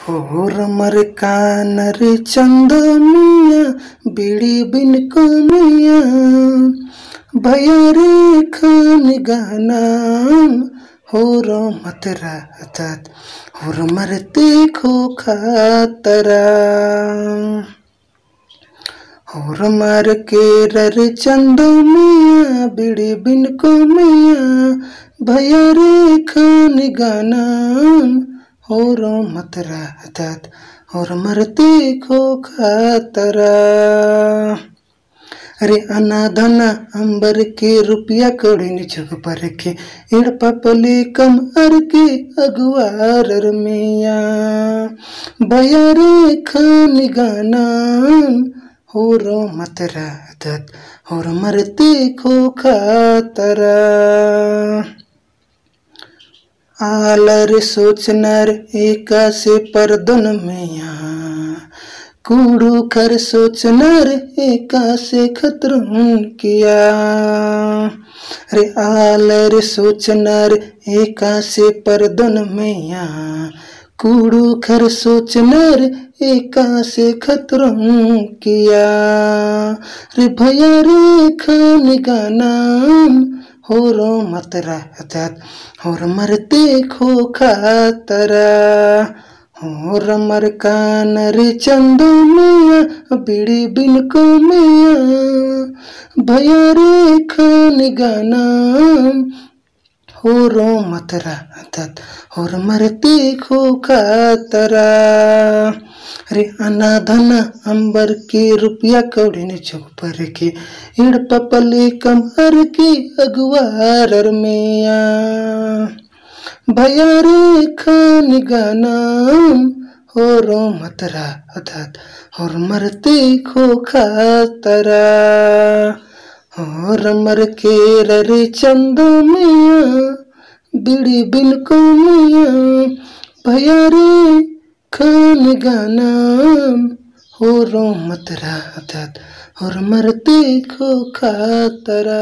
हो रमर कान रे चंदो मिया बीड़ी बिन को मिया भैया रे खान गाना हो रो मत रात हो मरते खो खातरा हो मार के रर चंदो मिया बीड़ी बिन को मिया भैया रे खान गाना हो रो मत रात और मरते खो खातरा। अरे अनाधना अंबर के रुपया कौड़ी निचुक पर के इड़ पपली कम अर के अगुआर मिया भैया रे खान गाना हो रो मत रात और मरते खो खातरा। आलर सोचनर एका से परदन मिया कूड़ू कर सोचनर एका से खतरन किया रे आलर सोचनर एका से परदन मिया कूड़ू कर सोचनर एका से खतरन किया रे भैया रे खान गाना हो रो मत रात और मरते खो खातरा हो रमर कान रे चंदो मिया बीड़ी बिन को मिया भैया रे खान गाना हो रो मत रात और मरते खो खातरा। रे अनाधना अंबर के रुपया कौड़ी ने चुक पर के इड़ पपली कम अर के अगुआर मिया भैया रे खान गाना हो रो मत रात और मरते खो खातरा और मर के रे चंदो मिया बीड़ी बिन को मिया भैया रे खान गाना हो रो मत रात और मरते खो खातरा।